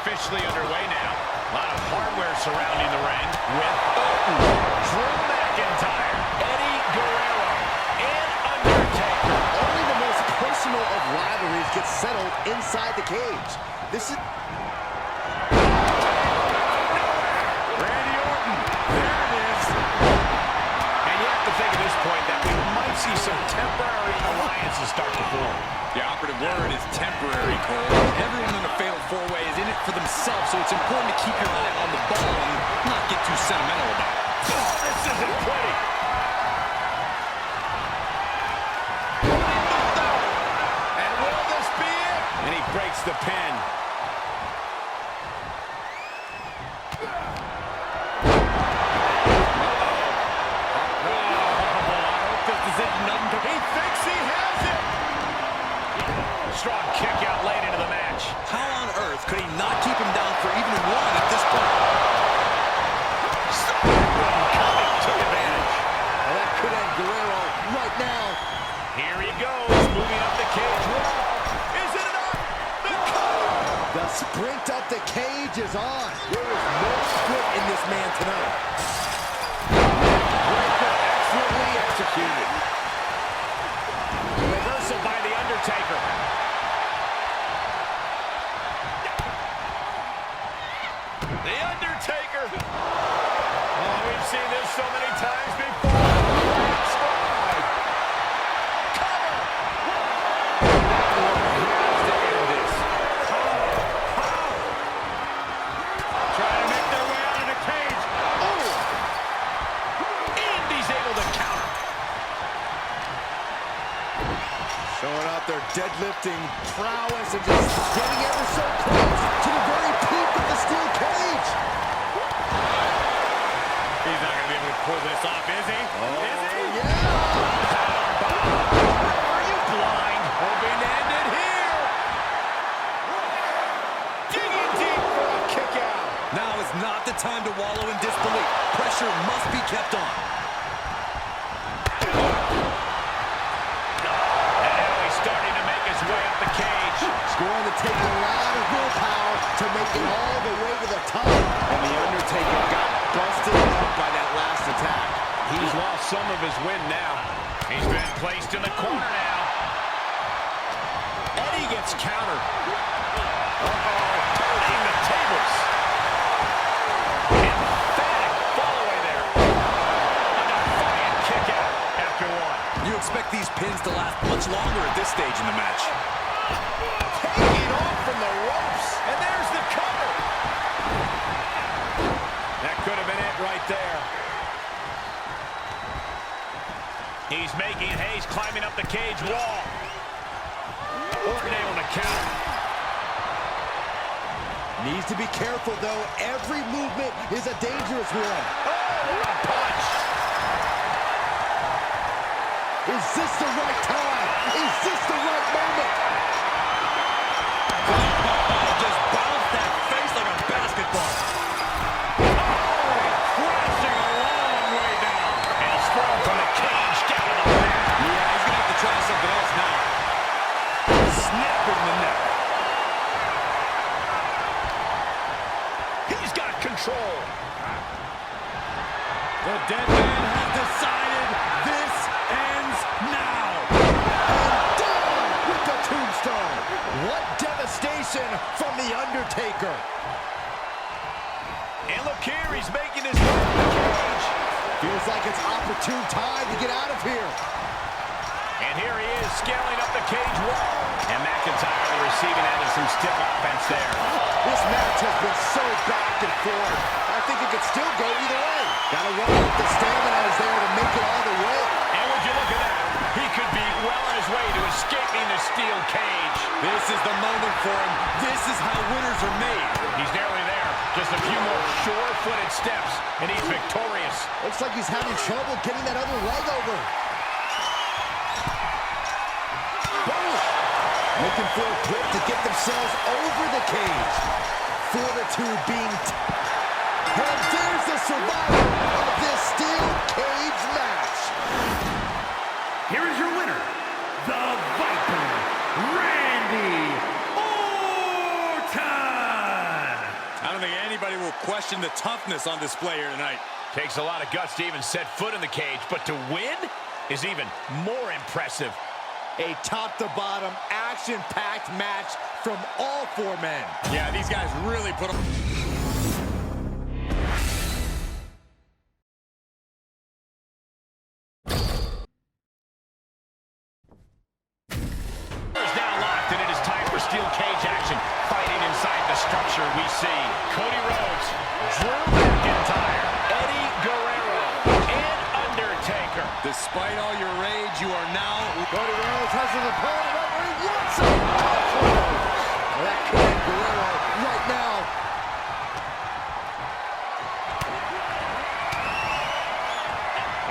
officially underway now. A lot of hardware surrounding the ring with Drew McIntyre, Eddie Guerrero, and Undertaker. Only the most personal of rivalries gets settled inside the cage. This is... Randy Orton, there it is. And you have to think at this point that we might see some temporary alliances start to form. The operative word is temporary, Cole. Everyone in the fatal four-way is in it for themselves, so it's important to keep your eye on the ball and not get too sentimental about it. Oh, this isn't pretty. And will this be it? And he breaks the pin. Strong kick out late into the match. How on earth could he not keep him down for even one at this point? Coming, took advantage. Well, that could end Guerrero right now. Here he goes, moving up the cage wall. Is it enough? The cover! The sprint up the cage is on. There is no split in this man tonight. Breaker excellently executed. Reversal by The Undertaker. The Undertaker. Oh, we've seen this so many times before. Stride. Cover. Here's to end this. How? Trying to make their way out of the cage. Oh. And he's able to counter. Showing out their deadlifting prowess and just getting ever so close to the very peak of the steel cage. He's not going to be able to pull this off, is he? Oh, is he? yeah. Powerbomb. Are you blind? Hoping to end it here. Digging deep for a kick out. Now is not the time to wallow in disbelief. Pressure must be kept on. Way up the cage. It's going to take a lot of willpower to make it all the way to the top. And The Undertaker got busted up by that last attack. He's lost some of his wind now. He's been placed in the corner now. Eddie gets countered. Turning the tables. Emphatic fall away there. A defiant kick out after one. You expect these pins to last much longer at this stage in the match. Taking off from the ropes, and there's the cover. That could have been it right there. He's making haste, climbing up the cage wall. Orton able to counter. Needs to be careful, though. Every movement is a dangerous one. Oh, what a punch. Is this the right time? Is this the right moment? Just bounce that face like a basketball. Crashing a long way down. And he's thrown from the cage down to the mat. Yeah, he's going to have to try something else now. Snap in the neck. He's got control. The dead man has decided this ends now. And down with the tombstone. What devastation from The Undertaker. And look here, he's making his way to the cage. Feels like it's opportune time to get out of here. And here he is, scaling up the cage wall. And McIntyre, the receiving end of some stiff offense there. This match has been so back and forth. I think it could still go either way. Gotta run with the stamina is there to make it all the way. And would you look at that? He could be well on his way to escaping the steel cage. This is the moment for him. This is how winners are made. He's nearly there. Just a few more sure-footed steps, and he's victorious. Looks like he's having trouble getting that other leg over. Boom! Looking for a grip to get themselves over the cage. Fortitude being... And there's the survivor of this steel cage match. Here is your winner, the Viper, Randy Orton. toughness on display here tonight. Takes a lot of guts to even set foot in the cage, but to win is even more impressive. A top-to-bottom, action-packed match from all four men. Yeah, these guys really put them. Now locked, and it is time for steel cage action. Fighting inside the structure, we see Cody Rhodes, Drew McIntyre, Eddie Guerrero, and Undertaker. Despite all your rage, you are now... Cody Rhodes has his opponent right where he wants him. That could be Guerrero right now.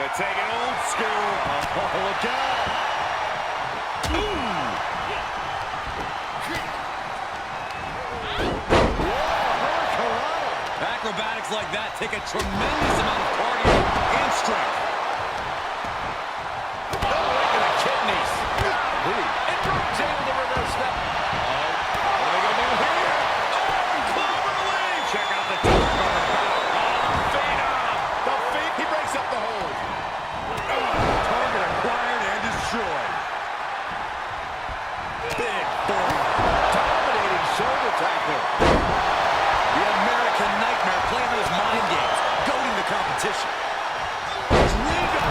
Gonna take it old school. Oh, look out. Acrobatics like that take a tremendous amount of cardio and strength. Oh, look at the kidneys. And Rhodes able to reverse that. What are they gonna do here? Oh, cleverly! Check out the torque on the back. Oh, Phenom. The feet, he breaks up the hold. Target acquired and destroyed. Big forearm. Dominating shoulder tackle. The American Nightmare playing those mind games, goading the competition. Drigo.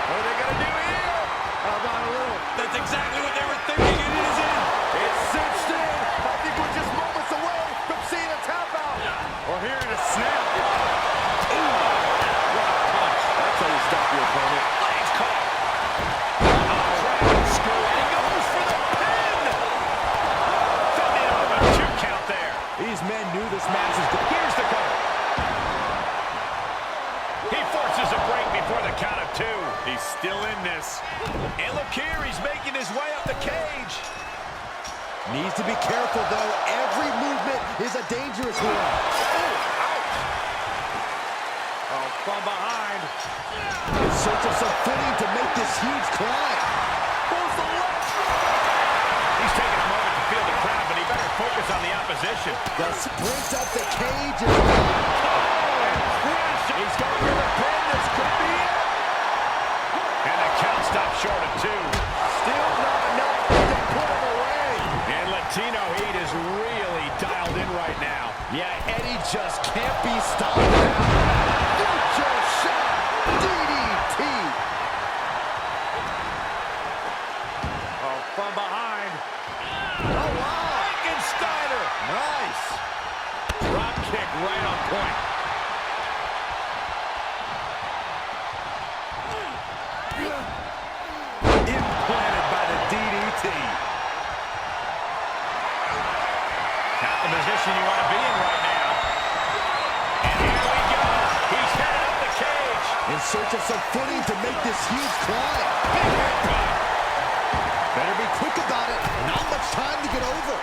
What are they going to do here? How about a little? That's exactly what they were thinking, and it is in. It's cinched in. I think we're just moments away from seeing a tap out. Or hearing a snap. Ooh. What a punch. That's how you stop your opponent. Legs caught. Dragon screw, and he goes for the pin. Fending off a 2 count there. These men knew this match was good. Here's the cover. He forces a break before the count of 2. He's still in this. And look here, he's making his way up the cage. Needs to be careful, though. Every movement is a dangerous one. Oh, ouch. Oh, from behind. In search of some footing to make this huge climb. Pulls the left. He's taking a moment to feel the crowd, but he better focus on the opposition. The sprint up the cage is He's going for the pin. This could be it. And the count stops short of 2. still not enough to put him away. And Latino Heat is really dialed in right now. Yeah, Eddie just can't be stopped now. Future shot. DDT. Oh, from behind. Oh, wow. Frankensteiner. Nice. Drop kick right on point. Implanted by the DDT. Not the position you want to be in right now. And here we go. He's headed up the cage. In search of some footing to make this huge climb. Big head kick. Better be quick about it. Not much time to get over.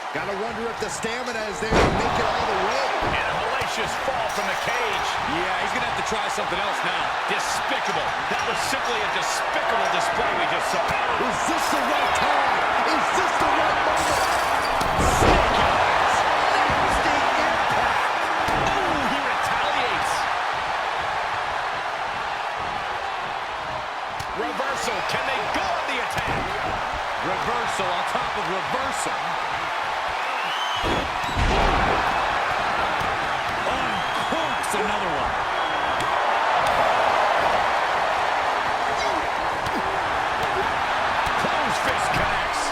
Gotta wonder if the stamina is there to make it all the way. And a hellacious fall from the cage. Yeah, he's going to have to try something else now. Despicable. That was simply a despicable display we just saw. Is this the right time? Is this the right moment? Snake eyes. Nasty impact. Ooh, he retaliates. Reversal. Can they go on the attack? Reversal on top of reversal. Uncorks another one. Close fist connects.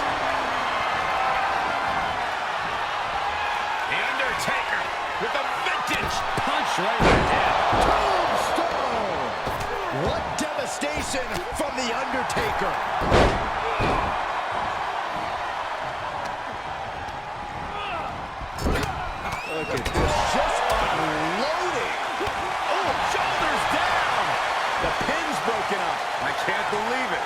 The Undertaker with a vintage punch right in the head. Tombstone! What devastation from the Undertaker! Look at this, just unloading! Oh, shoulders down! The pin's broken up. I can't believe it.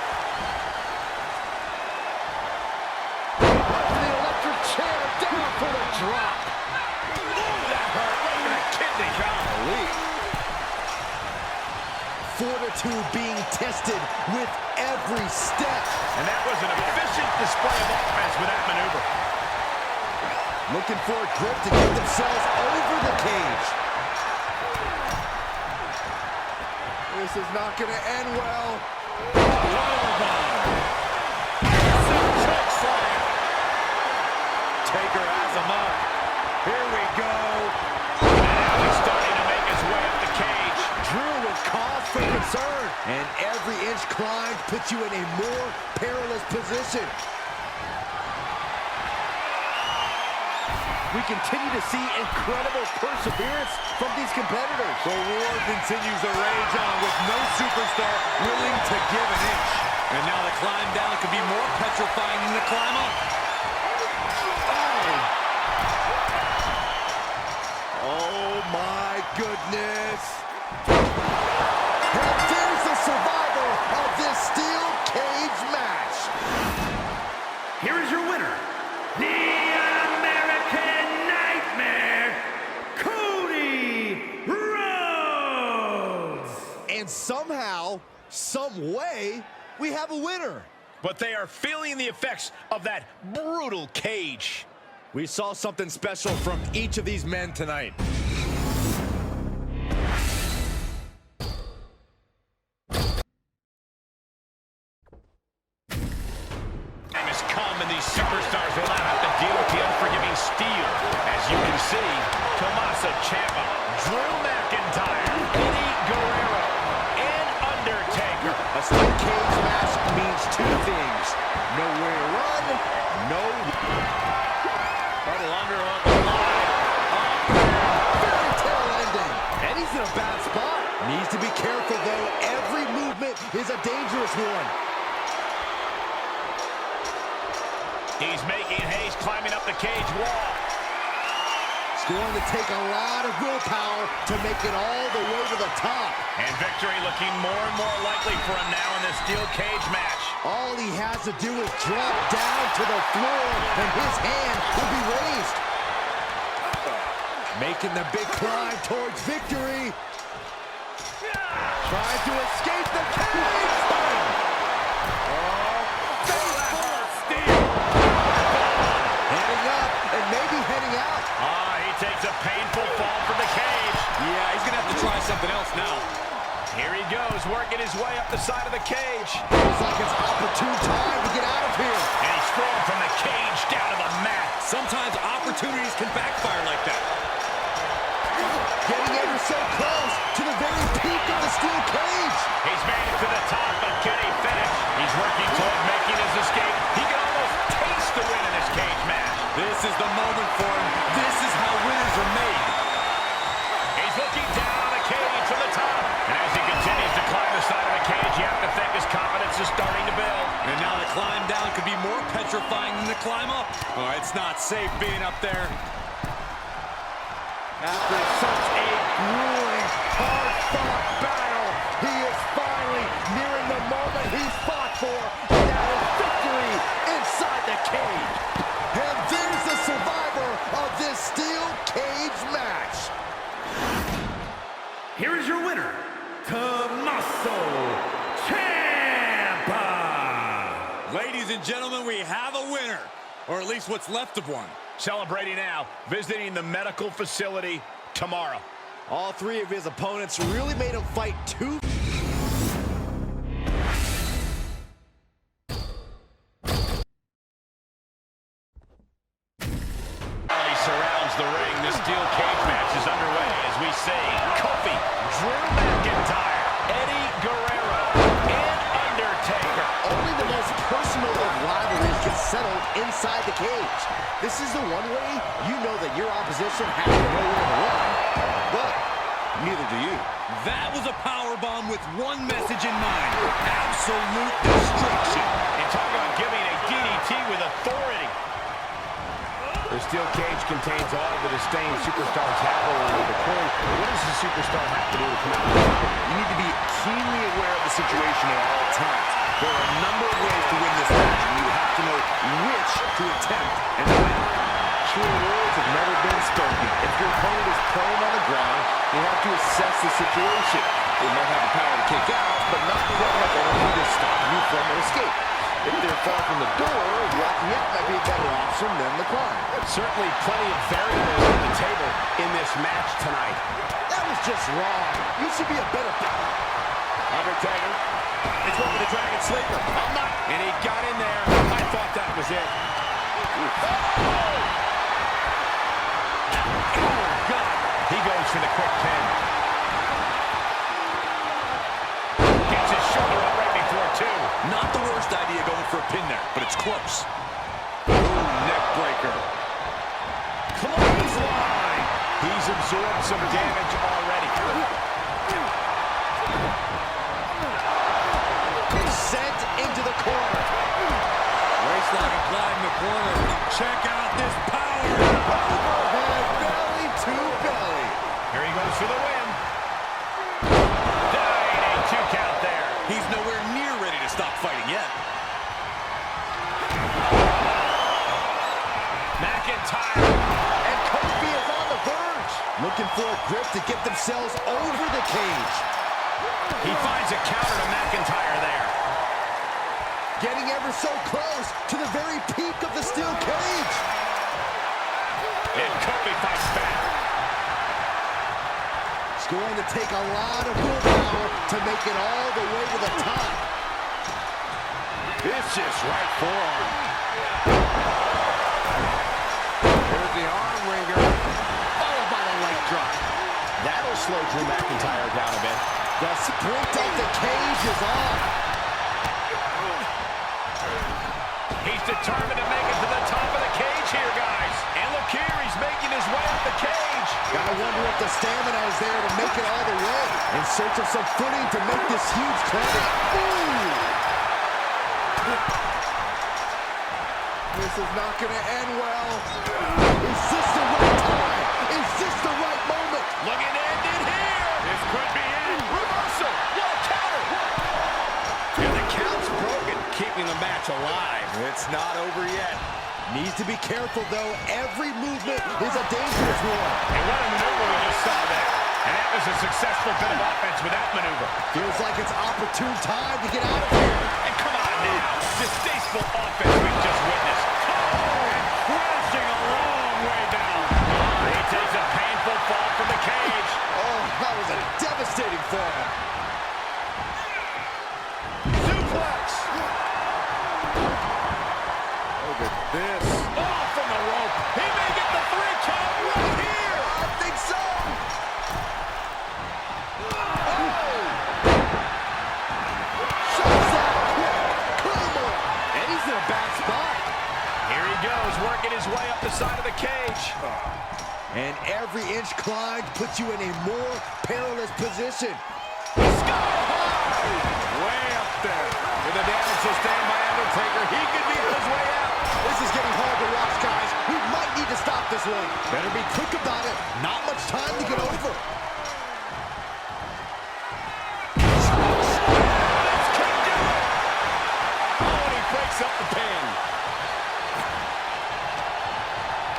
Up to the electric chair, down for the drop. Ooh, that hurt. Right in the kidney. Golly. Fortitude being tested with every step. And that was an efficient display of offense with that maneuver. Looking for a grip to get themselves over the cage. This is not going to end well. Taker has him up. Here we go. And now he's starting to make his way up the cage. Drew with cause for concern. And every inch climb puts you in a more perilous position. We continue to see incredible perseverance from these competitors. The war continues to rage on with no superstar willing to give an inch. And now the climb down could be more petrifying than the climb up. Oh my goodness. And there's the survivor of this steel cage match. Here is your winner, the American Nightmare, Cody Rhodes. And somehow, some way, we have a winner. But they are feeling the effects of that brutal cage. We saw something special from each of these men tonight. Time has come and these superstars will now have to deal with the unforgiving steel. As you can see, Tommaso Ciampa, Drew McIntyre, Eddie Guerrero, and Undertaker. A steel cage match means two things. Nowhere to run, no... Huddle under on the line. Fairy tale ending. And he's in a bad spot. Needs to be careful, though. Every movement is a dangerous one. He's making haste, climbing up the cage wall. It's going to take a lot of willpower to make it all the way to the top. And victory looking more and more likely for him now in this steel cage match. All he has to do is drop down to the floor, and his hand will be raised. Making the big climb towards victory. Trying to escape the cage. Oh, faithful steel. Heading up, and maybe heading out. He takes a painful fall from the cage. Yeah, he's going to have to try something else now. Here he goes, working his way up the side of the cage. Feels like it's opportune time to get out of here. And he's thrown from the cage down to the mat. Sometimes opportunities can backfire like that. Getting ever so close to the very peak of the steel cage. He's made it to the top, but can he finish? He's working toward making his escape. He can almost taste the win in this cage match. This is the moment for him. This is how winners are made. He's looking down on the cage from the top. And as he continues to climb the side of the cage, you have to think his confidence is starting to build. And now the climb down could be more petrifying than the climb up. Oh, it's not safe being up there. After such a grueling, hard-fought battle, he is finally nearing the moment he's fought for, and that is victory inside the cage. And there's the survivor of this steel cage match. Here is your winner, Tommaso Ciampa. Ladies and gentlemen, we have a winner. Or at least what's left of one. Celebrating now, visiting the medical facility tomorrow. All three of his opponents really made him fight two. He surrounds the ring. The steel cage match is underway as we see Kofi, Drew McIntyre, Eddie Guerrero, and Undertaker. Only the most personal of rivalries get settled inside the cage. This is the one way you know that your opposition has nowhere to run, but neither do you. That was a powerbomb with one message in mind. Absolute destruction. And talk about giving a DDT with authority. The steel cage contains all the disdain superstars have over the coin. What does the superstar have to do to come out of this? You need to be keenly aware of the situation at all times. There are a number of ways to win this match, and you have to know which to attempt and when. True words have never been spoken. If your opponent is prone on the ground, you have to assess the situation. They might have the power to kick out, but not quite have energy to stop you from an escape. If they're far from the door, walking out might be a better option than the climb. Certainly plenty of variables on the table in this match tonight. That was just wrong. You should be a better... Undertaker. It's one for the Dragon Sleeper. I'm not. And he got in there. I thought that was it. Oh, God. He goes for the quick pin. Gets his shoulder up right before two. Not the worst idea going for a pin there, but it's close. Ooh, neck breaker. Clothesline. He's absorbed some damage already. Sent into the corner. Waistlock applied in the corner. Check out this power. Overhead belly to belly. Here he goes for the win. Died a 2 count there. He's nowhere near ready to stop fighting yet. McIntyre. And Kofi is on the verge. Looking for a grip to get themselves over the cage. He finds a counter to McIntyre there. Getting ever so close to the very peak of the steel cage. And Kofi fights back. It's going to take a lot of willpower to make it all the way to the top. Vicious right forearm. Here's the arm wringer. Followed by the leg drop. That'll slow Drew McIntyre down a bit. The sprint of the cage is on. He's determined to make it to the top of the cage here, guys. And look here, he's making his way up the cage. Gotta wonder if the stamina is there to make it all the way. In search of some footing to make this huge climb. Ooh! This is not gonna end well. Is this the right time? Is this the right moment? Looking to end it here. This could be it. Reversal. What a counter. And the count's broken, keeping the match alive. It's not over yet. Needs to be careful, though. Every movement is a dangerous one. And what a maneuver we just saw there. And that was a successful bit of offense with that maneuver. Feels like it's opportune time to get out of here. And come on now. Distasteful offense we've just witnessed. Oh, and crashing a long way down. He takes a painful fall from the cage. Oh, that was a devastating fall. Suplex. Look at this. Off from the rope. He may get the 3 count right here. I think so. Shots out quick. Claymore. And he's in a bad spot. Here he goes, working his way up the side of the cage. And every inch climbed puts you in a more perilous position. Sky high. Way up there. With the damage sustained by Undertaker, he could be his way out. This is getting hard to watch, guys. We might need to stop this one. Better be quick about it. Not much time to get over. This could do it. Oh, and he breaks up the pin.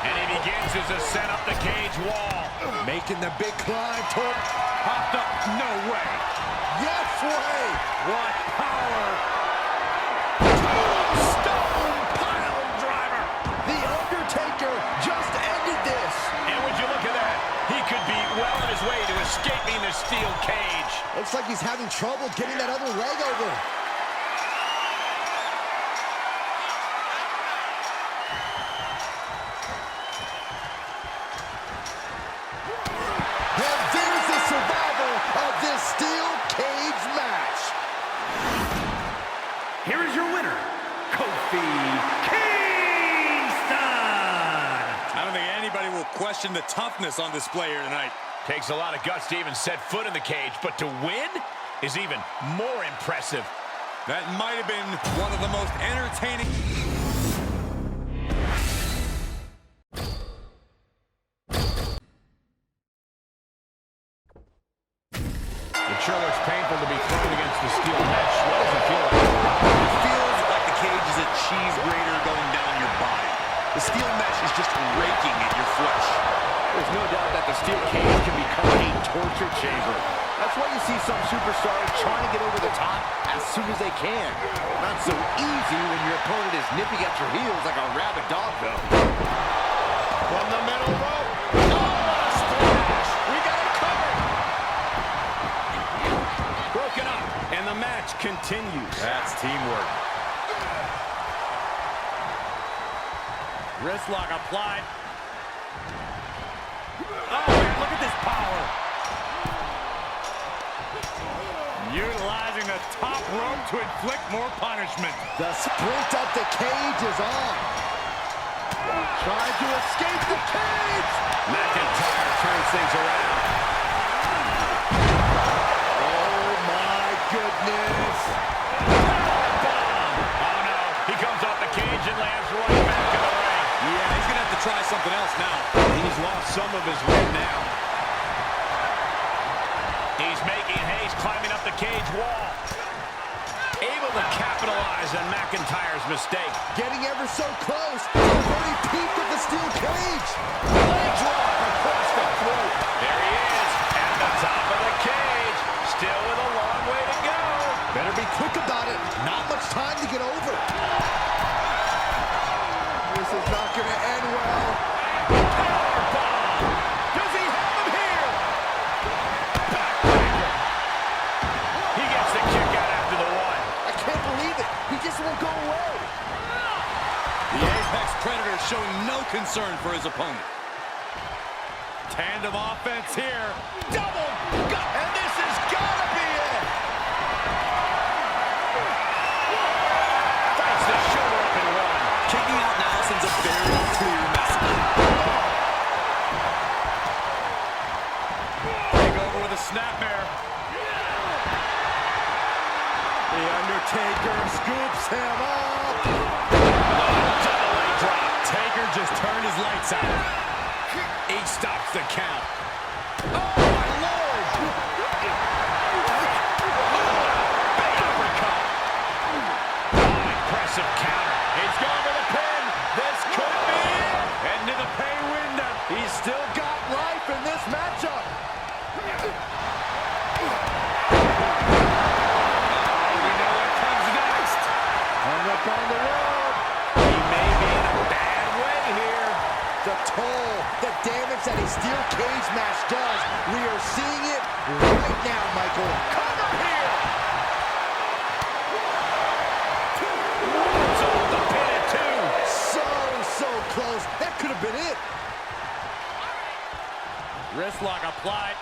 And he begins his ascent up the cage wall. Making the big climb toward... Popped up, no way. Yes way! What power. Tombstone pile driver. The Undertaker just ended this. And would you look at that? He could be well on his way to escaping the steel cage. Looks like he's having trouble getting that other leg over. And there's the survivor of this steel cage match. Here is your winner, Kofi Kingston. I don't think anybody will question the toughness on display here tonight. Takes a lot of guts to even set foot in the cage, but to win is even more impressive. That might have been one of the most entertaining... It sure looks painful to be thrown against the steel mesh. What does it feel like? It feels like the cage is a cheese grater going down your body. The steel mesh is just raking at your flesh. There's no doubt that the steel cage can become a torture chamber. That's why you see some superstars trying to get over the top as soon as they can. Not so easy when your opponent is nipping at your heels like a rabid dog, though. From the middle rope. Oh, splash! We got it covered. Broken up, and the match continues. That's teamwork. Wrist lock applied. Oh, man, look at this power. Utilizing the top rope to inflict more punishment. The sprint up the cage is on. Trying to escape the cage. McIntyre turns things around. Oh, my goodness. Oh, no. He comes off the cage and lands right back in the ring. Yeah, he's going to have to try something else now. He's lost some of his weight now. He's making haste, climbing up the cage wall. Able to capitalize on McIntyre's mistake. Getting ever so close to the very peak of the steel cage. Leg drop across the throat. There he is, at the top of the cage. Still with a long way to go. Better be quick about it. Not much time to get over. This is not going to end well. Powerbomb. Does he have him here? Backbreaker. He gets the kick out after the one. I can't believe it. He just won't go away. The Apex Predator showing no concern for his opponent. Tandem offense here. Double. And this has got to be it. Fights the shoulder up in one. Kicking out now sends a very clear message. Take over with a snapmare. The Undertaker scoops him up. Double leg drop. Taker just turned his lights out. He stops the count. Oh, my Lord! Big uppercut. Oh, impressive counter. He's going for the pin. This could be it. Into the pay window. He's still got life in this matchup. We know what comes next. Hung up on the rope. He may be in a bad way here. The toll, the damage that a steel cage match does. We are seeing it right now, Michael. Cover here. So the pin at two. So close. That could have been it. Wrist lock applied.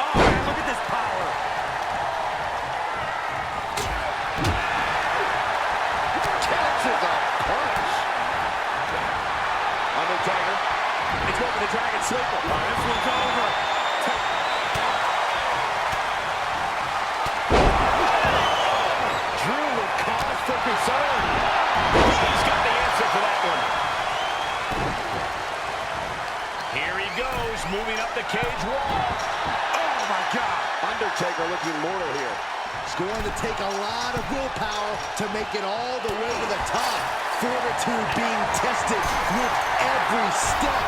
Oh, man, look at this power. Catches a punch. Undertaker. It's going for the Dragon Sleeper. Oh, this one's over. Drew with cause for concern. He's got the answer for that one. Here he goes, moving up the cage wall. Oh, my God. Undertaker looking mortal here. It's going to take a lot of willpower to make it all the way to the top. Fortitude being tested with every step.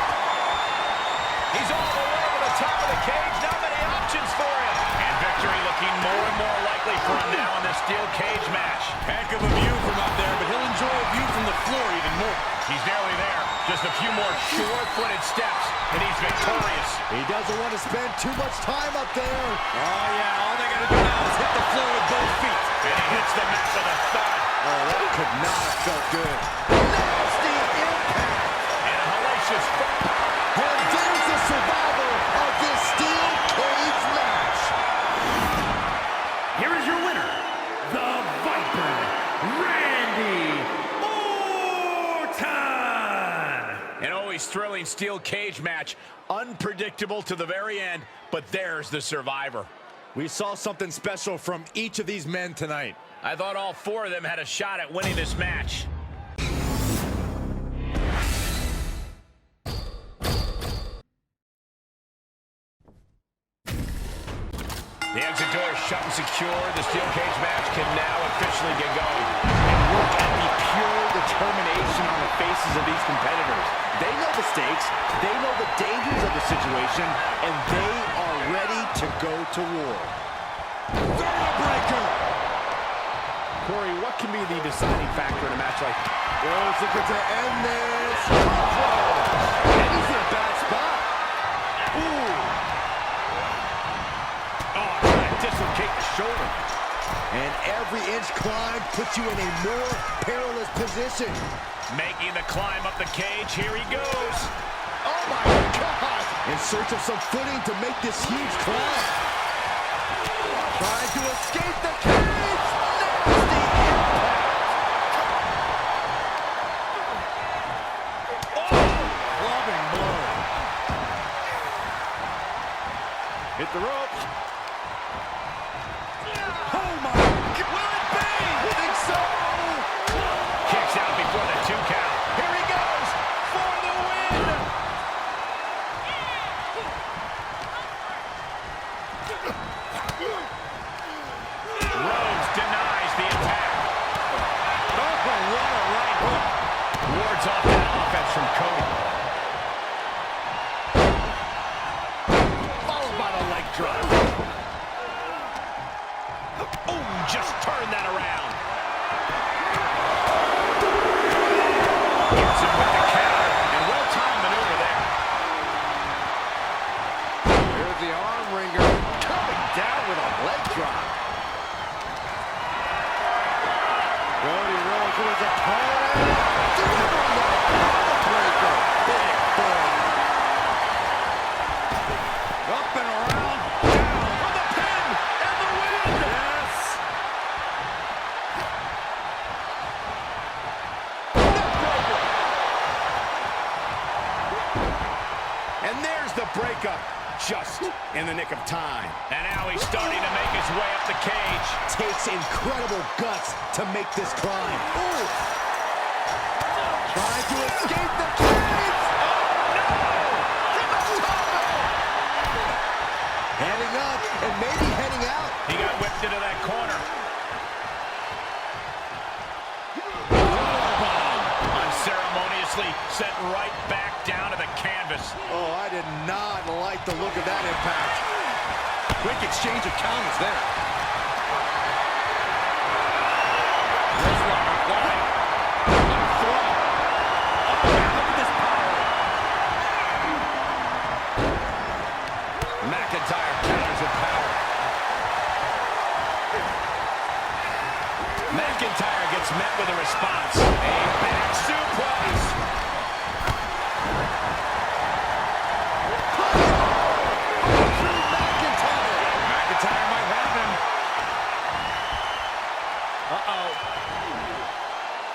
He's all the way to the top of the cage. Not many options for him. And victory looking more and more likely for him now in this steel cage match. Heck of a view from up there, but he'll enjoy a view from the floor even more. He's nearly there. Just a few more sure-footed steps, and he's victorious. He doesn't want to spend too much time up there. Oh, yeah, all they got to do now is hit the floor with both feet. And he hits the mat with a thud. Oh, that could not have felt good. Nasty impact. And a hellacious fall. And there's the survivor of this steel cage match. Here is your winner, the Viper, Randy Orton. An always thrilling steel cage match. Unpredictable to the very end, but there's the survivor. We saw something special from each of these men tonight. I thought all four of them had a shot at winning this match. The exit door is shut and secure. The steel cage match can now officially get going. And look at the pure determination on the faces of these competitors. They know the stakes, they know the dangers of the situation, and they are ready to go to war. Vertebreaker. Corey, what can be the deciding factor in a match like this? Rhodes looking to end this. And he's in a bad spot. Ooh. Oh, trying to dislocate the shoulder. And every inch climb puts you in a more perilous position. Making the climb up the cage. Here he goes. Oh my God! In search of some footing to make this huge climb. Trying to escape the cage. Nasty impact. Loving blow. Hit the ropes. Oh my God! Will it be? I think so. Kicks out before the 2 count. Here he goes for the win. Rhodes denies the attack. Oh, what a right hook. Wards off that offense from Cody. Followed by the leg drop. Oh, just turn that around. Gets him with the counter, and well-timed maneuver there. Here's the arm wringer. Coming down with a leg drop. Cody Rhodes with his opponent. Delivering the backbreaker. Big boy. Up and around. Down for the pin and the win. Yes. Neckbreaker. And there's the breakup, just in the nick of time. And now he's starting to make his way up the cage. Takes incredible guts to make this climb. Ooh. Trying to escape the cage. Oh, no! From the top. Heading up and maybe heading out. He got whipped into that corner. Unceremoniously sent right back down to the canvas. Oh, I did not like the look of that impact. Quick exchange of counters there. McIntyre counters with power. McIntyre gets met with a response. A back suplex. McIntyre might have him. Uh-oh.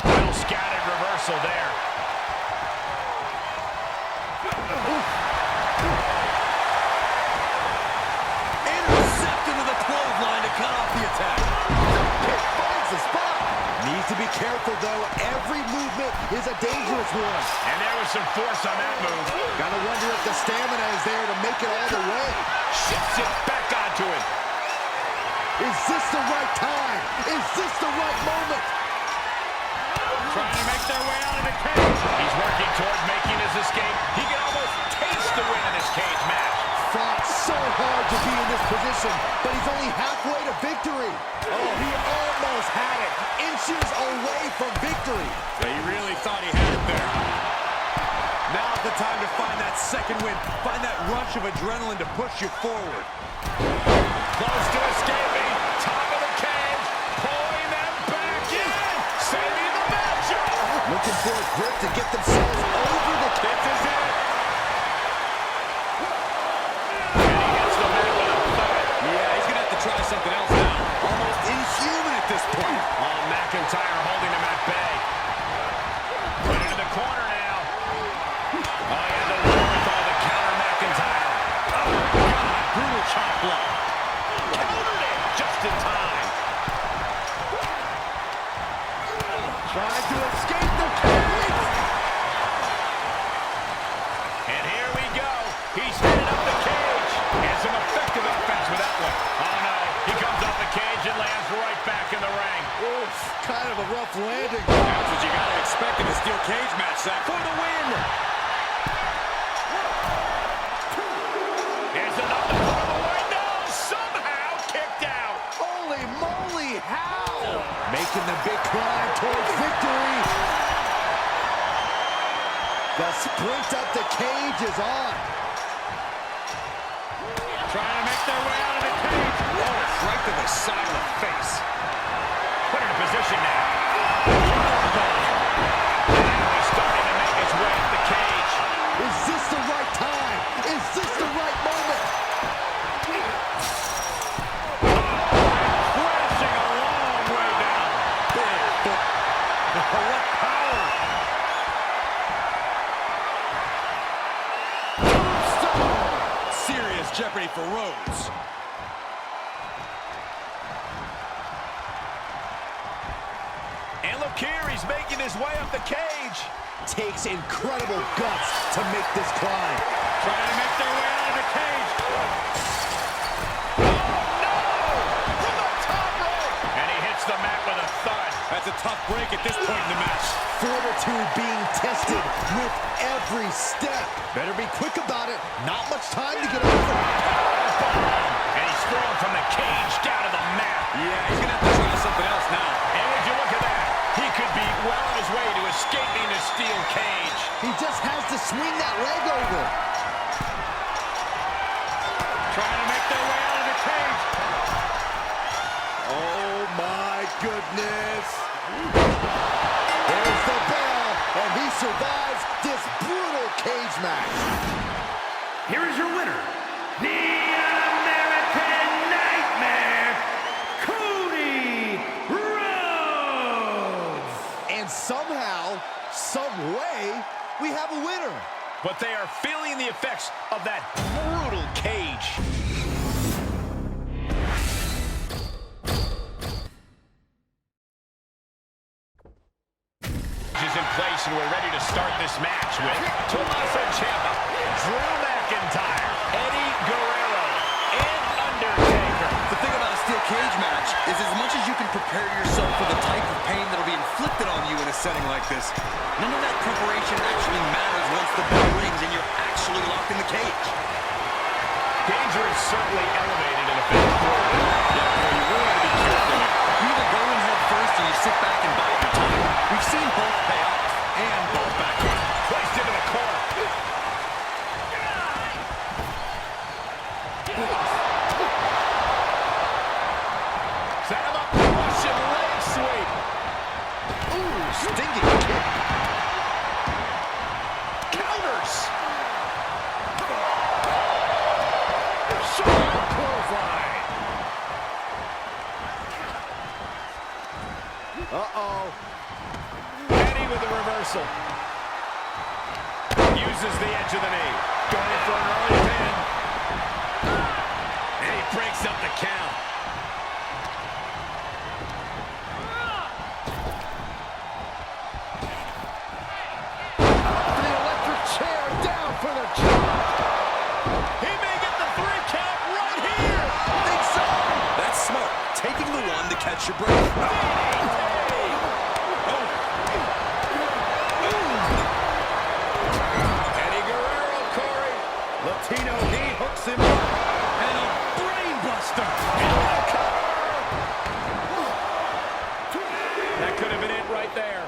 Little scattered reversal there. Intercepted with a clothesline to cut off the attack. Pick finds the spot. Needs to be careful, though. Every movement is a dangerous one. And there was some force on that move. Gotta wonder if the stamina is there to make it all the way. Shifts it back onto him. Is this the right time? Is this the right moment? Trying to make their way out of the cage. He's working toward making his escape. He can almost taste the win in this cage match. Fought so hard to be in this position, but he's only halfway to victory. Oh, he almost had it. Inches away from victory. Yeah, he really thought he had it there. Now's the time to find that second win. Find that rush of adrenaline to push you forward. Close to escaping. Top of the cage. Pulling them back in. Saving the matchup. Looking for a grip to get themselves over the cage. This is it. And he hits the mat with a thud. Yeah, he's going to have to try something else now. Almost inhuman at this point. Oh, McIntyre holding him at bay. Put into the corner now. Oh, he had the wherewithal to counter McIntyre. Oh, God. Brutal chop block. Countered it just in time. Trying to escape the cage. And here we go. He's headed up the cage. And some effective offense with that one. Oh, no. He comes off the cage and lands right back in the ring. Oof, kind of a rough landing. That's what you got to expect in a steel cage match, Zach. For the win. Here's another put away. No, somehow kicked out. The sprint up the cage is on. Trying to make their way out of the cage. Oh, right to the side of the face. Put in position now. Now he's starting to make his way up the cage. Is this the right time? Is this the right moment? Crashing a long way down. Big foot. What power. Serious jeopardy for Rhodes. And look here, he's making his way up the cage. Takes incredible guts to make this climb. Trying to make their way out of the cage. Oh, no! From the top rope! And he hits the mat with a thud. That's a tough break at this point in the match. Fortitude being tested with every step. Better be quick about it. Not much time to get over. And he's thrown from the cage down to the mat. Yeah, he's going to have to try something else now. And would you look at that? He could be well on his way to escaping the steel cage. He just has to swing that leg over. Trying to make their way out of the cage. Oh my goodness. There's the bell, and he survives this brutal cage match. Here is your winner, the American Nightmare, Cody Rhodes. And somehow, some way, we have a winner. But they are feeling the effects of that brutal cage. Is in place, and we're ready to start this match with Tommaso Ciampa, Drew McIntyre, Eddie Guerrero, and Undertaker. The thing about a steel cage match is as much as you can prepare yourself for the type of pain that will be inflicted on you in a setting like this, none of that preparation actually matters once the bell rings and you're actually locked in the cage. Danger is certainly elevated in a physical world. Yeah, you really got to be careful. You either go in head first or you sit back and bide your time. We've seen both pay off and both back up. Placed into the corner. Set him up, Russian leg sweep. Ooh, stinging kick. Counters. Sharp clothesline. Uh-oh. Eddie with the reversal. Uses the edge of the knee. Going for an early pin. And he breaks up the count. The electric chair down for the chop. He may get the 3 count right here. I think so. That's smart. Taking the one to catch your breath. Eddie Guerrero, Corey. Latino heat hooks him up. And a brain buster. That could have been it right there.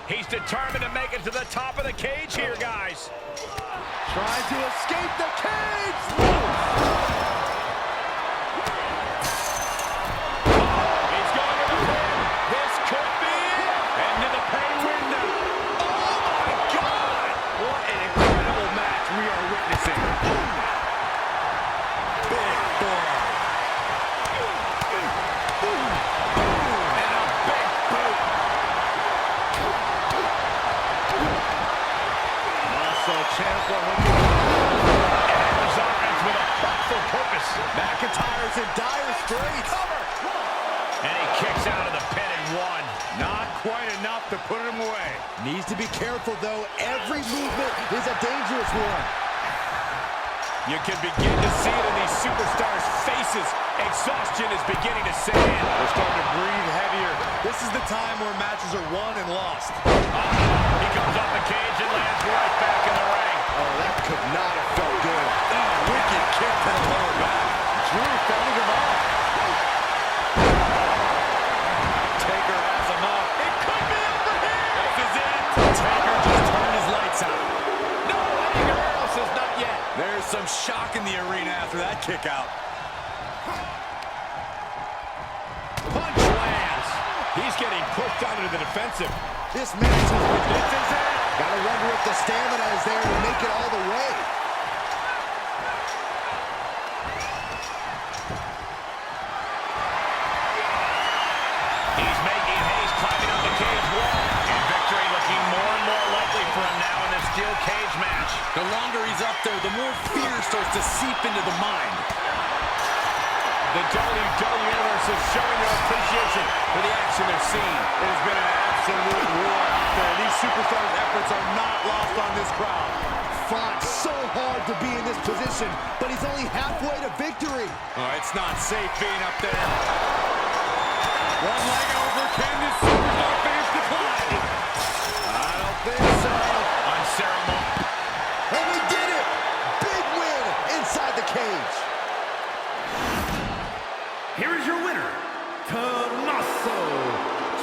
He's determined to make it to the top of the cage here, guys. Trying to escape the cage. He's going to the pin. This could be it. Into the pay window. Oh, my God. What an incredible match we are witnessing. Big forearm. And a big boot. Also, Ciampa Enters offense with a hurtful purpose. McIntyre's in dire straits. And he kicks out of the pin and one. Not quite enough to put him away. Needs to be careful, though. Every movement is a dangerous one. You can begin to see it in these superstars' faces. Exhaustion is beginning to set in. They're starting to breathe heavier. This is the time where matches are won and lost. He comes off the cage and lands right back in the ring. Oh, that could not have felt good. Wicked kick to the lower back. Drew fending him off. Taker has him up. It could be over here. This is it. Taker just turned his shock in the arena after that kick out. Punch lands. He's getting pushed out into the defensive. This match is ridiculous. Gotta wonder if the stamina is there to make it all the way. He's making haste, climbing up the cage wall. And victory looking more and more likely for him now in this steel cage match. The longer he's up there, the more fear starts to seep into the mind. The WWE Universe is showing their appreciation for the action they're seeing. It has been an absolute war out there. These superstars' efforts are not lost on this crowd. Fought so hard to be in this position, but he's only halfway to victory. Oh, it's not safe being up there. One leg over. Can this superstar finish the climb? I don't think so. Unceremonious. And we did it! Big win inside the cage. Here is your winner, Tommaso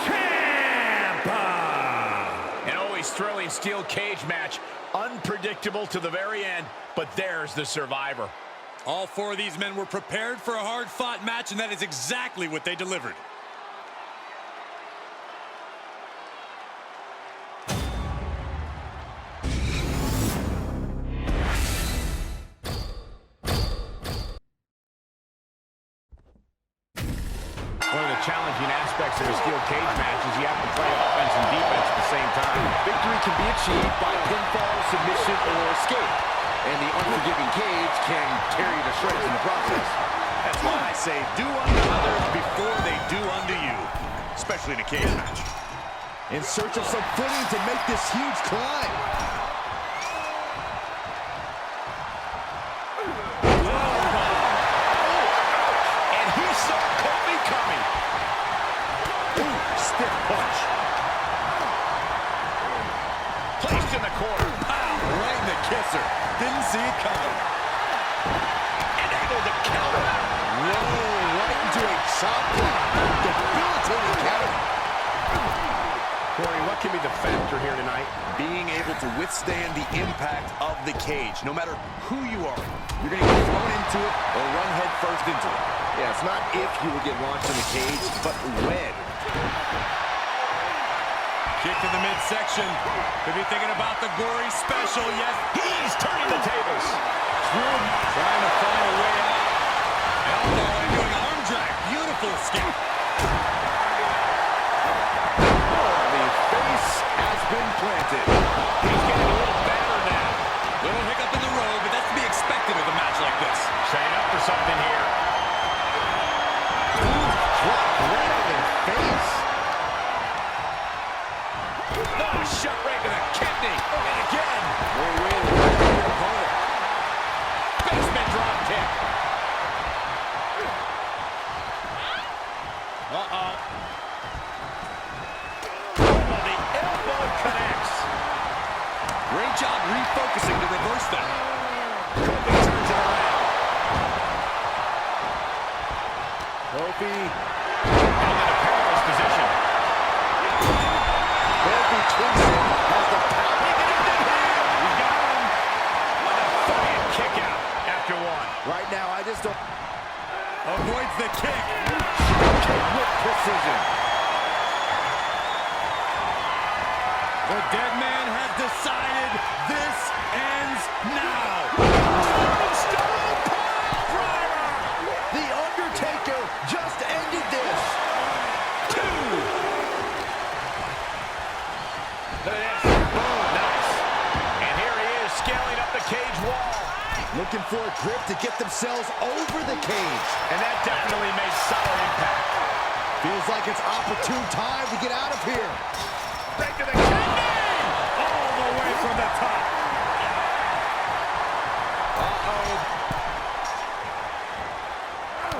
Ciampa. An always thrilling steel cage match. Unpredictable to the very end, but there's the survivor. All four of these men were prepared for a hard-fought match, and that is exactly what they delivered. One of the challenging aspects of a steel cage match is you have to play offense and defense at the same time. Victory can be achieved by pinfall, submission, or escape. And the unforgiving cage can tear you to shreds in the process. That's why I say do unto others before they do unto you, especially in a cage match. In search of some footing to make this huge climb. And he saw Kobe coming. Stiff punch. Placed in the corner. Right in the kisser. Didn't see it coming. And able to counter. Whoa, right into a chop block. Debilitating counter. Corey, what can be the factor here tonight? Being able to withstand the impact of the cage. No matter who you are, you're going to get thrown into it or run head first into it. Yeah, it's not if you will get launched in the cage, but when. Kick to the midsection. Could be thinking about the gory special. Yes, He's turning the tables. trying to find a way out. Elbow and doing an arm drag. Beautiful escape. The face has been planted. He's getting a little better now. Little hiccup in the road, but that's to be expected with a match like this. Setting up for something here. Drop right on the face. Oh, shot right to the kidney. And again. Great way to work your opponent. Basement drop kick. Uh-oh. Oh, the elbow connects. Great job refocusing to reverse that. Kobe turns it around. Kofi. And in a perilous position. Kofi Kingston has the power. He's got him. A defiant kick out after one. Right now, I just don't... Avoids the kick. Kick with precision. The dead man has decided this ends now. Stone pile driver. The Undertaker just ended this. Look at this. Boom. Nice. And here he is scaling up the cage wall. Looking for a grip to get themselves over the cage. And that definitely made solid impact. Feels like it's opportune time to get out of here. Right to the kidney. All the way from the top.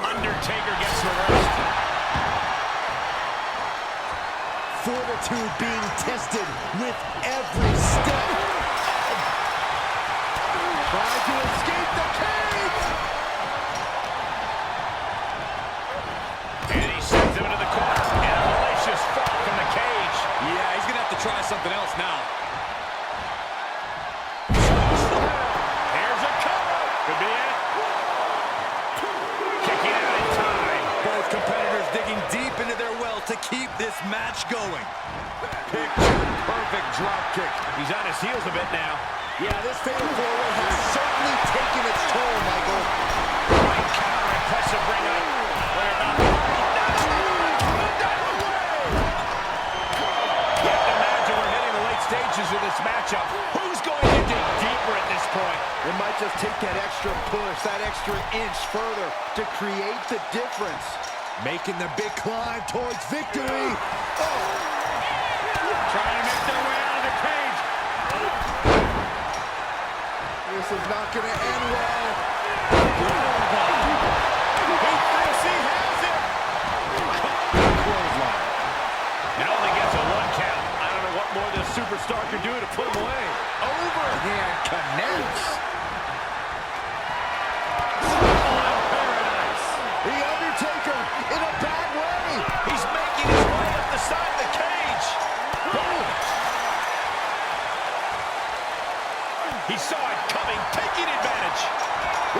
Undertaker gets reversed. Fortitude being tested with every step. Trying to escape the cage. And he sends him into the corner. And a malicious fall from the cage. Yeah, he's going to have to try something else now. Here's a cover. Could be keep this match going. Picture-perfect drop kick. He's on his heels a bit now. Yeah, this fatal four-way has certainly taken its toll, Michael. Right counter, impressive ring up. We're about to... You have to imagine we're hitting the late stages of this matchup. Who's going to dig deeper at this point? It might just take that extra push, that extra inch further to create the difference. Making the big climb towards victory. Trying to make their way out of the cage. This is not going to end well. He thinks he has it. Clothesline. Now only gets a 1 count. I don't know what more this superstar can do to put him away. Over. And connects. Paradise. The Undertaker in a bad way. He's making his way up the side of the cage. Boom. He saw it coming, taking advantage.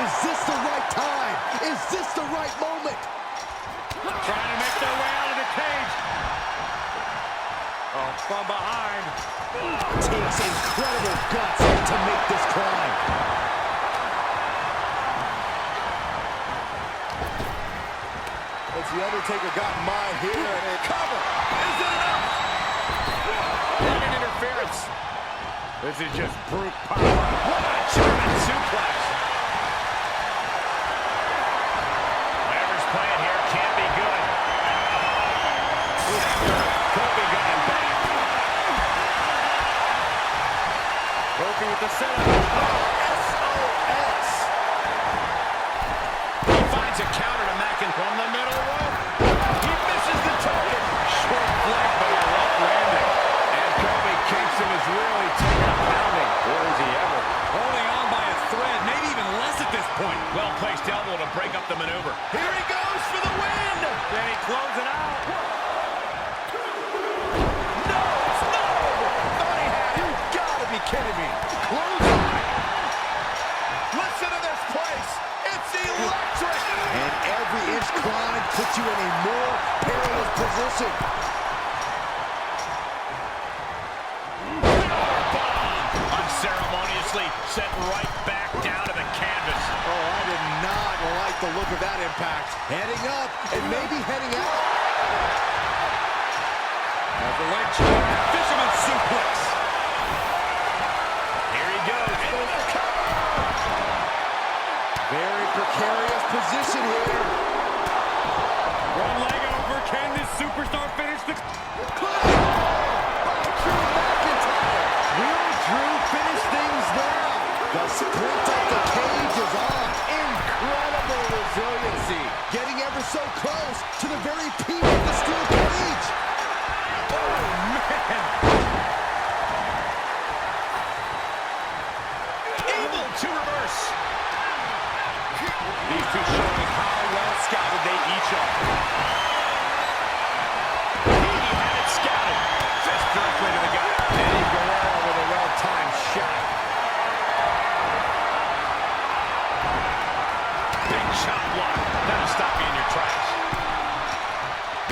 Is this the right time? Is this the right moment? Trying to make their way out of the cage. Oh, from behind. Takes incredible guts to make this climb. As the Undertaker got in mind here, and a cover. Is it enough? What an interference. This is just brute power. What a German suplex. Whatever's playing here can't be good. Kobe got him back. Kobe with the setup. SOS. He finds a counter to Mackin from the middle rope. He misses the target. Short flag, but a rough landing. And Kobe Kingston is really taking a pounding. Or is he ever? Holding on by a thread, maybe even less at this point. Well-placed elbow to break up the maneuver. Here he goes for the win! Then he closes it out. No! No! Thought he had it. You gotta be kidding me. Clothesline. Listen to this place. It's electric. And every inch climb puts you in a more perilous position. Unceremoniously sent right back down to the canvas. Oh, I did not like the look of that impact. Heading up and maybe heading out. As the leg choke, fisherman suplex. Here he goes. Very precarious position here. One leg over. Can this superstar finish the... Will Drew finish things now? The sprint up the cage is on. Incredible resiliency. Getting ever so close to the very peak of the steel cage. Oh, man. Able to reverse. These two showing how well scouted they each are. He had it scouted. Fist directly to the gut. Eddie Guerrero with a well-timed shot. Big chop block. That'll stop you in your tracks.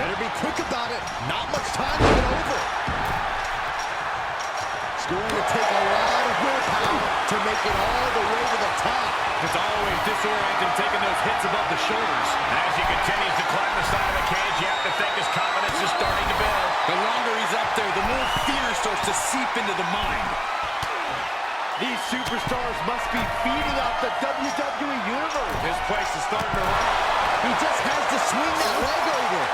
Better be quick about it. Not much time to get over. It's going to take a lot of willpower to make it all the way to the top. It's always disorienting taking those hits above the shoulders. As he continues to climb the side of the cage, you have to think his confidence is starting to build. The longer he's up there, the more fear starts to seep into the mind. These superstars must be feeding off the WWE Universe. This place is starting to rock. He just has to swing that leg over.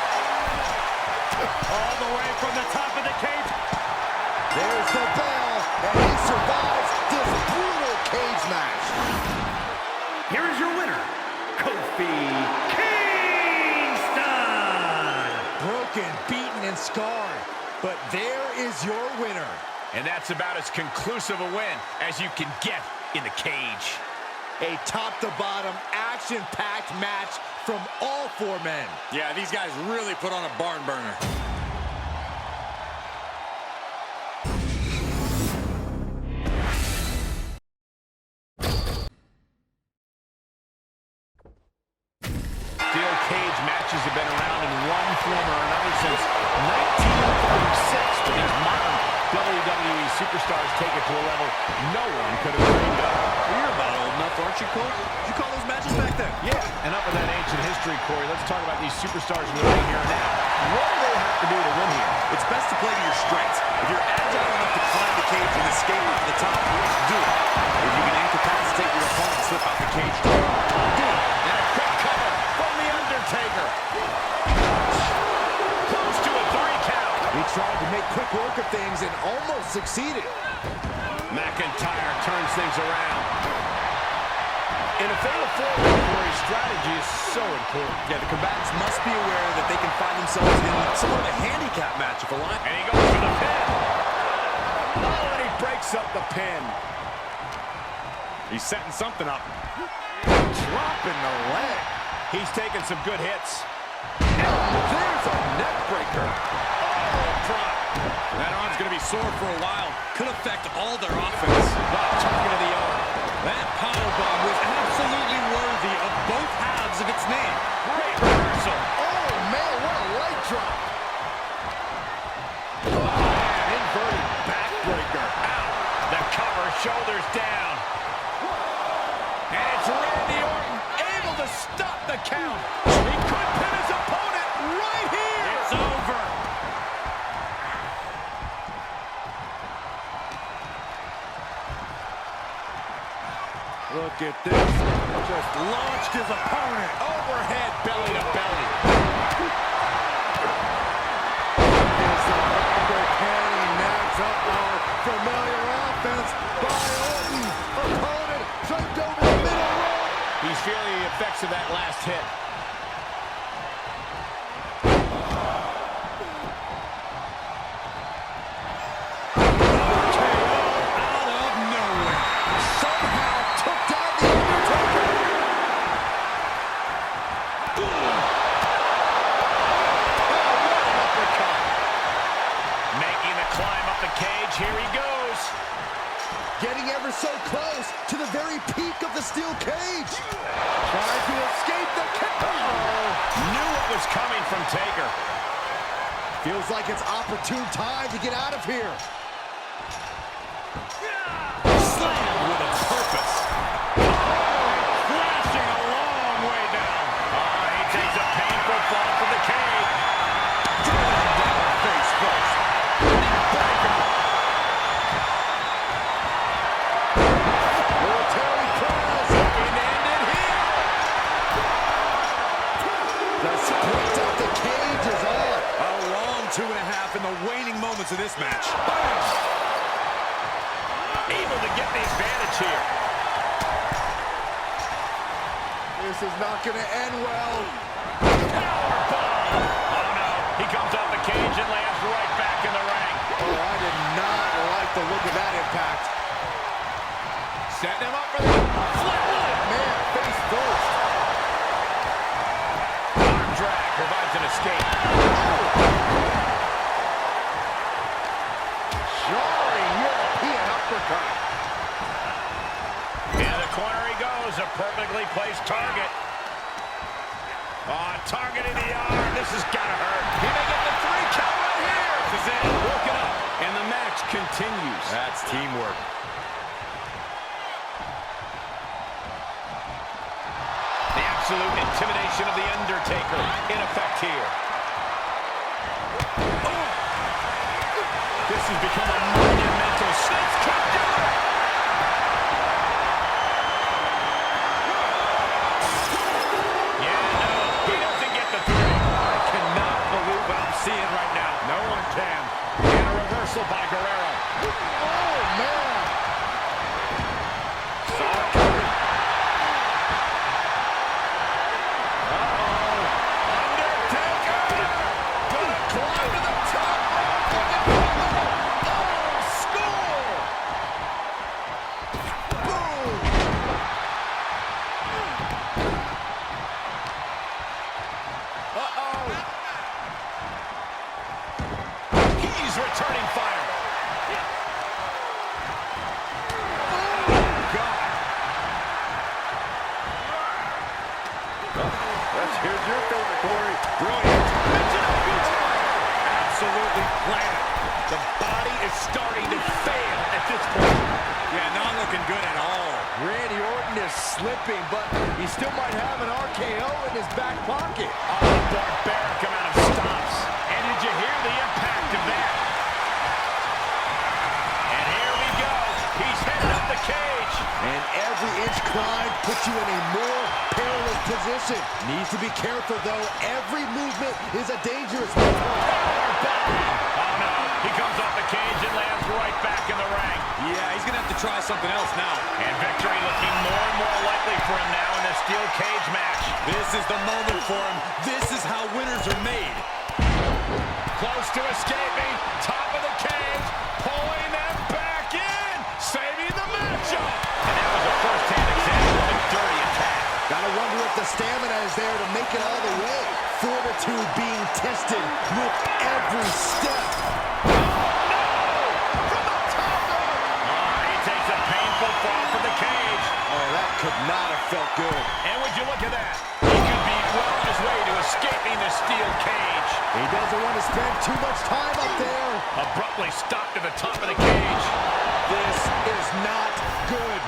All the way from the top of the cage. There's the bell, and he survives this brutal cage match. Here is your winner, Kofi Kingston. Broken, beaten, and scarred. But there is your winner. And that's about as conclusive a win as you can get in the cage. A top-to-bottom, action-packed match from all four men. Yeah, these guys really put on a barn burner. Steel steel cage matches have been around in one form or another since 1946, but these modern WWE superstars take it to a level no one could have dreamed of. Well, you're about old enough, aren't you, Cole? Did you call those matches back then? Yeah, and up in that ancient history, Corey, let's talk about these superstars in the ring here and now. What do they have to do to win here? It's best to play to your strengths. If you're agile enough to climb the cage and escape off the top, do it. If you can incapacitate your opponent and slip out the cage, do it. And a quick cover from The Undertaker. Close to a 3 count. He tried to make quick work of things and almost succeeded. McIntyre turns things around. In a fatal four-way, Corey's strategy is so important. Yeah, the combatants must be aware that they can find themselves in somewhat of a handicap match if a line. And he goes for the pin. Oh, and he breaks up the pin. He's setting something up. Dropping the leg. He's taking some good hits. There's a neck breaker. Drop. That arm's going to be sore for a while. Could affect all their offense. Target of the arm. That powerbomb was absolutely worthy of both halves of its name. Great reversal. Oh, man, what a leg drop. Oh, man, inverted backbreaker. Out. The cover, shoulders down. And it's Randy Orton able to stop the count. He could pin his opponent right here. It's over. Look at this. Just launched his opponent. Overhead, belly to belly. Is the Viper cannon nags up our familiar offense by Orton. Opponent jumped over the middle rope. He's feeling the effects of that last hit. Here he goes. Getting ever so close to the very peak of the steel cage. Trying to escape the kick. Knew what was coming from Taker. Feels like it's opportune time to get out of here. Slam with a purpose. Flashing a long way down. He takes a painful fall from the cage. Driven down face first. Neckbreaker. In the waning moments of this match. Boom! Able to get the advantage here. This is not going to end well. Powerbomb! Oh no, he comes off the cage and lands right back in the ring. Oh, I did not like the look of that impact. Setting him up for the flatline. Man, face first. Arm drag provides an escape. In the corner he goes, a perfectly placed target. Oh, targeting the arm. This has got to hurt. He may get the 3 count right here. This is it. Broken up. And the match continues. That's teamwork. The absolute intimidation of The Undertaker in effect here. Oh. This has become a monumental snake cut down. Yeah, no, he doesn't get the 3. I cannot believe what I'm seeing right now. No one can. And a reversal by Guerrero. Oh, man. Solid cover. Undertaker! Gonna climb to the top. He's returning fire. Oh, God. Here's your favorite, Corey. Brilliant. Absolutely planted. The body is starting to fail at this point. Yeah, not looking good at all. Randy Orton is slipping, but he still might have an RKO in his back pocket. Oh, a barbaric amount of stops. And did you hear the impact of that? And here we go. He's headed up the cage. And every inch climb puts you in a more perilous position. Needs to be careful, though. Every movement is a dangerous one. Oh, no. He comes off the cage and lands right back in the ring. Yeah, he's going to have to try something else now. And victory looking more and more likely for him now in this steel cage match. This is the moment for him. This is how winners are made. Close to escaping. Top of the cage. Pulling them back in. Saving the matchup. And that was a first-hand example of a dirty attack. Gotta wonder if the stamina is there to make it all the way. Fortitude being tested with every step. He takes a painful fall for the cage. Oh, that could not have felt good. And would you look at that? He could be well on his way to escaping the steel cage. He doesn't want to spend too much time up there. Abruptly stopped at the top of the cage. This is not good.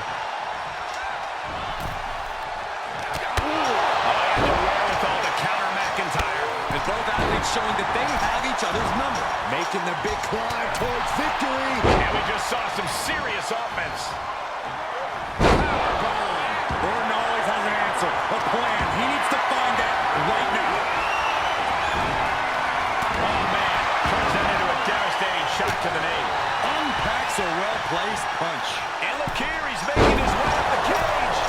The wherewithal to counter McIntyre. And both athletes showing that they have each other's number. Making the big climb towards victory. And we just saw some serious offense. Orton always has an answer, a plan. He needs to find that right now. Oh, man. Turns that into a devastating shot to the knee. Unpacks a well-placed punch. And look here, he's making his way up the cage.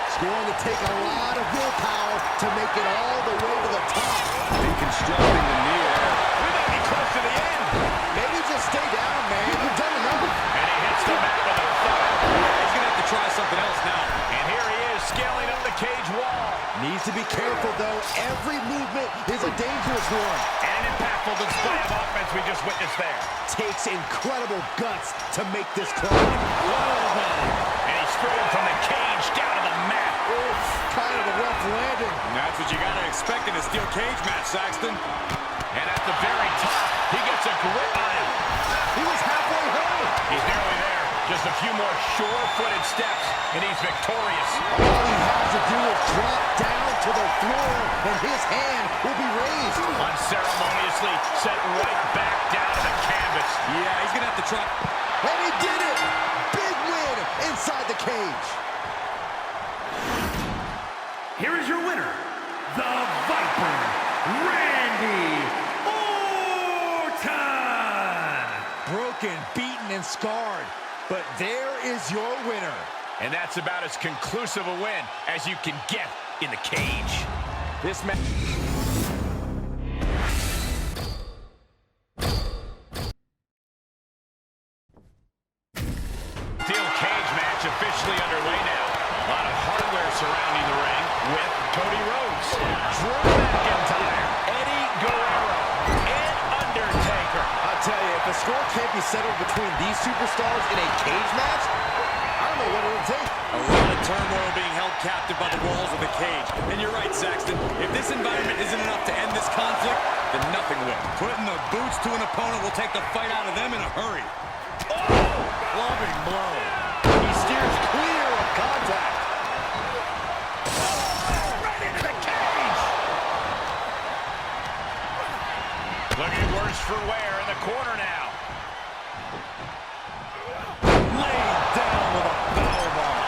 It's going to take a lot of willpower to make it all the way to the top. Deconstructing the knee there. We might be close to the end. Maybe just stay down, man. You've done enough. And he hits the mat with a thud. He's going to have to try something else now. And here he is, scaling up the cage wall. Needs to be careful, though. Every movement is a dangerous one. And an impactful display of offense we just witnessed there. Takes incredible guts to make this climb. And he's thrown from the cage down to the mat. Oof, kind of a rough landing. And that's what you got to expect in a steel cage match, Saxton. And at the very top, he gets a grip on him. He was halfway home. He's nearly there. Just a few more sure-footed steps, and he's victorious. All he has to do is drop down to the floor, and his hand will be raised. Unceremoniously set right back down to the canvas. Yeah, he's going to have to try. And he did it! Big win inside the cage. Here is your winner, the Viper, Randy Orton. Broken, beaten, and scarred. But there is your winner. And that's about as conclusive a win as you can get in the cage. This match... Steel cage match officially underway now. A lot of hardware surrounding the ring with Cody Rhodes, Drew McIntyre, Eddie Guerrero, and Undertaker. I'll tell you, if the score can't be settled between these superstars in a cage match, I don't know what it would take. A lot of turmoil being held captive by the walls of the cage. And you're right, Saxton. If this environment isn't enough to end this conflict, then nothing will. Putting the boots to an opponent will take the fight out of them in a hurry. Clubbing blow. He steers clear of contact. Right into the cage. Looking worse for wear in the corner now. Laid down with a foul ball.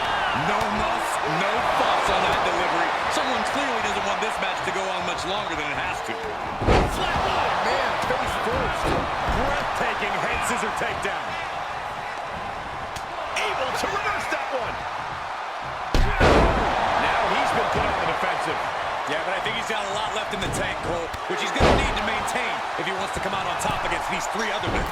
No muss, no fuss on that delivery. Someone clearly doesn't want this match to go on much longer than it has to. Flatline, man, face first. Breathtaking head scissor takedown. Able to reverse that one. Now he's been put on the defensive. Yeah, but I think he's got a lot left in the tank, Cole, which he's going to need to maintain if he wants to come out on top against these three other men.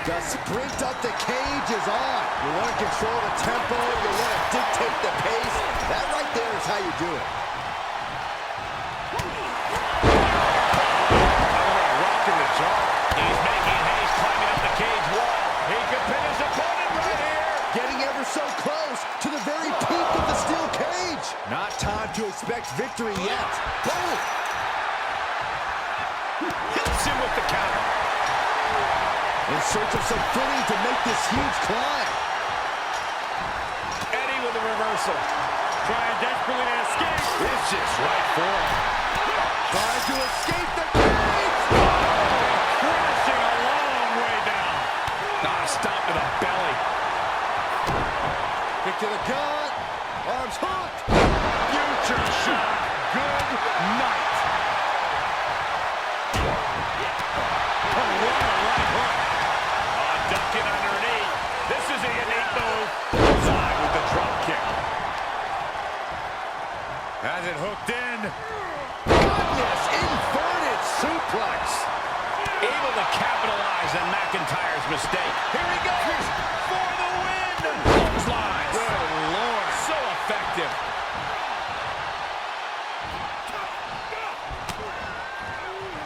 The sprint up the cage is on. You want to control the tempo. You want to dictate the pace. That right there is how you do it. Rocking the jaw. He's making haste, climbing up the cage wall. He could pin his opponent right here. Getting ever so close to the very peak of the steel cage. Not time expect victory yet. Boom! Hits him with the counter. In search of some footing to make this huge climb. Eddie with a reversal. Trying desperately to escape. Vicious right for him. Trying to escape the cage! Crashing a long way down. Stop to the belly. Kick to the gut. Arms hooked. Future shock. Good night. Ducking underneath. This is a unique move. Side with the drop kick. Has it hooked in. Goodness, inverted suplex. Able to capitalize on McIntyre's mistake. Here he goes for the win. Clothesline. Good Lord. So effective.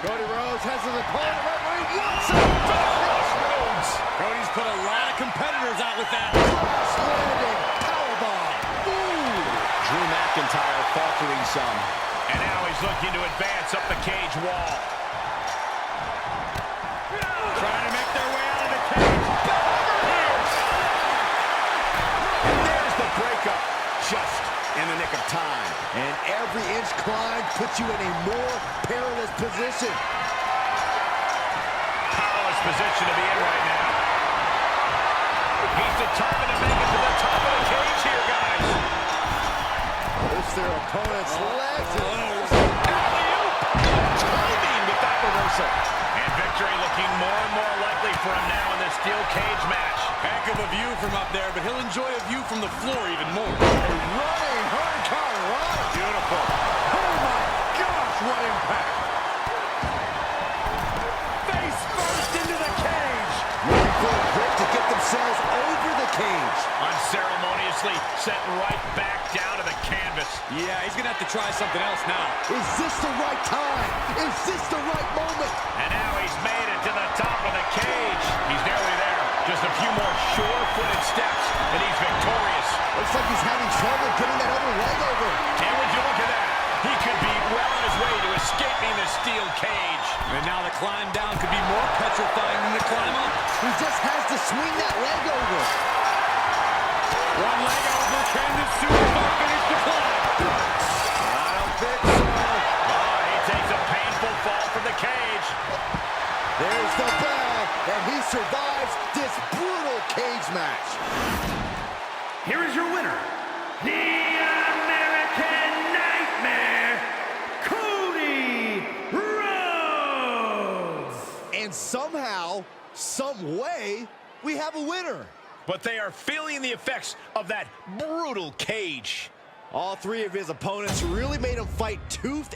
Cody Rhodes has his opponent right where he wants him. Cody's put a lot of competitors out with that. Landing powerbomb. Ooh. Drew McIntyre faltering some. And now he's looking to advance up the cage wall. Trying to make their way out of the cage. And there's the breakup. Just in the nick of time. And every inch climb puts you in a more perilous position. Powerless position to be in right now. He's determined to make it to the top of the cage here, guys. Push their opponent's legs. Alley-oop. Timing with that reversal. And victory looking more and more likely for him now in this steel cage match. Heck of a view from up there, but he'll enjoy a view from the floor even more. Running hurricanrana. Beautiful. Oh my gosh, what impact. Face first into the cage. Looking for a grip to get themselves over the cage. Unceremoniously sent right back down to the canvas. Yeah, he's gonna have to try something else now. Is this the right time? Is this the right moment? And now he's made it to the top of the cage. He's nearly there. Just a few more sure-footed steps, and he's victorious. Looks like he's having trouble getting that other leg over. And would you look at that? He could be well on his way to escaping the steel cage. And now the climb down could be more petrifying than the climb up. He just has to swing that leg over. One leg over, can this superstar finish the climb? I don't think so. He takes a painful fall from the cage. There's the bell, and he survives this brutal cage match. Here is your winner, the American Nightmare, Cody Rhodes. And somehow, some way, we have a winner. But they are feeling the effects of that brutal cage. All three of his opponents really made him fight tooth